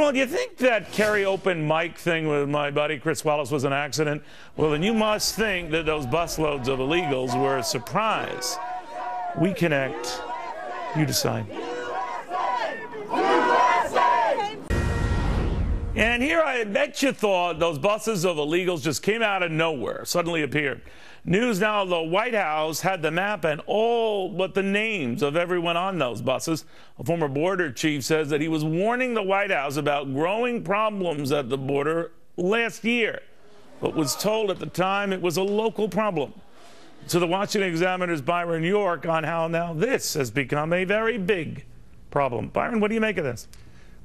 Well, do you think that Kerry open mic thing with my buddy Chris Wallace was an accident? Well, then you must think that those busloads of illegals were a surprise. We connect. You decide. And here I bet you thought those buses of illegals just came out of nowhere, suddenly appeared. News now, the White House had the map and all but the names of everyone on those buses. A former border chief says that he was warning the White House about growing problems at the border last year, but was told at the time it was a local problem. To the Washington Examiner's Byron York on how now this has become a very big problem. Byron, what do you make of this?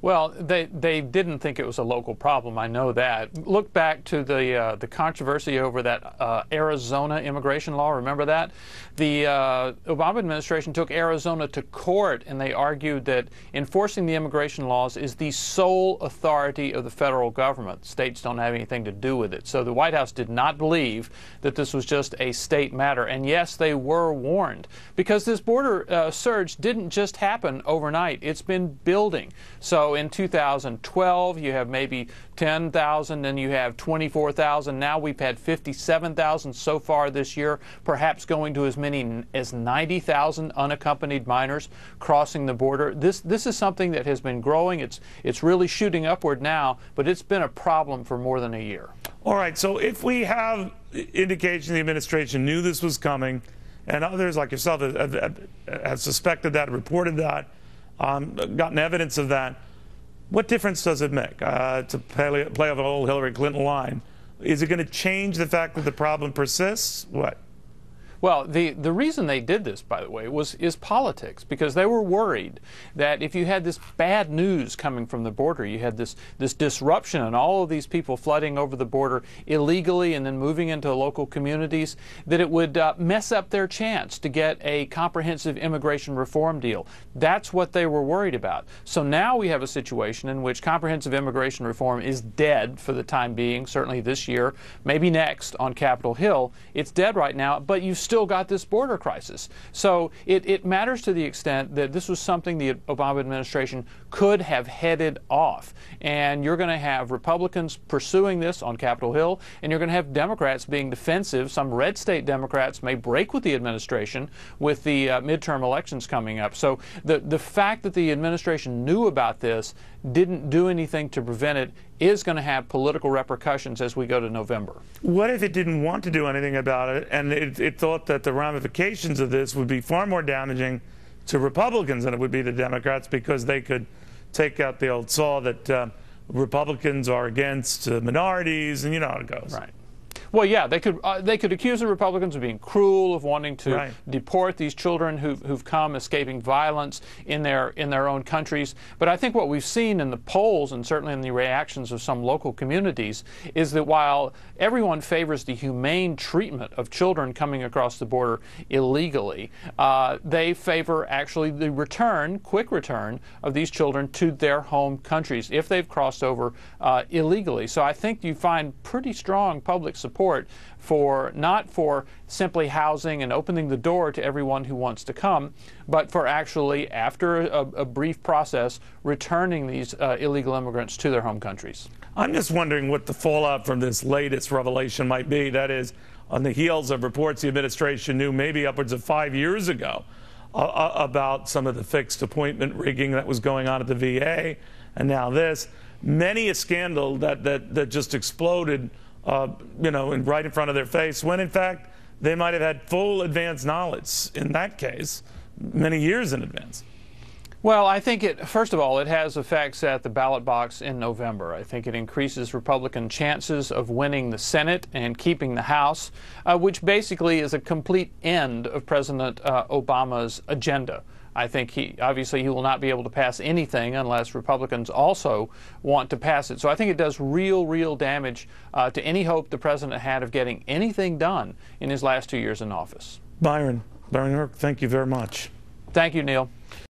Well, they didn't think it was a local problem. I know that. Look back to the controversy over that Arizona immigration law. Remember that? The Obama administration took Arizona to court, and they argued that enforcing the immigration laws is the sole authority of the federal government. States don't have anything to do with it. So the White House did not believe that this was just a state matter. And yes, they were warned, because this border surge didn't just happen overnight. It's been building. So in 2012, you have maybe 10,000, then you have 24,000. Now we've had 57,000 so far this year, perhaps going to as many as 90,000 unaccompanied minors crossing the border. This is something that has been growing. It's really shooting upward now, but it's been a problem for more than a year. All right, so if we have indication the administration knew this was coming, and others like yourself have suspected that, reported that, gotten evidence of that, what difference does it make to play off an old Hillary Clinton line? Is it going to change the fact that the problem persists? What? Well, the reason they did this, by the way, is politics, because they were worried that if you had this bad news coming from the border, you had this disruption and all of these people flooding over the border illegally and then moving into local communities, that it would mess up their chance to get a comprehensive immigration reform deal. That's what they were worried about. So now we have a situation in which comprehensive immigration reform is dead for the time being, certainly this year, maybe next on Capitol Hill. It's dead right now, but you've still got this border crisis. So it matters to the extent that this was something the Obama administration could have headed off. And you're going to have Republicans pursuing this on Capitol Hill, and you're going to have Democrats being defensive. Some red state Democrats may break with the administration with the midterm elections coming up. So the fact that the administration knew about this, didn't do anything to prevent it, is going to have political repercussions as we go to November. What if it didn't want to do anything about it, and it thought that the ramifications of this would be far more damaging to Republicans than it would be to Democrats, because they could take out the old saw that Republicans are against minorities, and you know how it goes. Right. Well, yeah, they could accuse the Republicans of being cruel, of wanting to deport these children who've come escaping violence in their own countries. But I think what we've seen in the polls, and certainly in the reactions of some local communities, is that while everyone favors the humane treatment of children coming across the border illegally, they favor actually the quick return of these children to their home countries if they've crossed over illegally. So I think you find pretty strong public support for not for simply housing and opening the door to everyone who wants to come, but for actually, after a brief process, returning these illegal immigrants to their home countries. I'm just wondering what the fallout from this latest revelation might be. That is, on the heels of reports the administration knew maybe upwards of 5 years ago about some of the fixed appointment rigging that was going on at the VA, and now this. Many a scandal that just exploded right in front of their face, when in fact they might have had full advance knowledge, in that case, many years in advance. Well, I think first of all, it has effects at the ballot box in November. I think it increases Republican chances of winning the Senate and keeping the House, which basically is a complete end of President Obama's agenda. I think he will not be able to pass anything unless Republicans also want to pass it. So I think it does real damage to any hope the president had of getting anything done in his last 2 years in office. Byron, thank you very much. Thank you, Neil.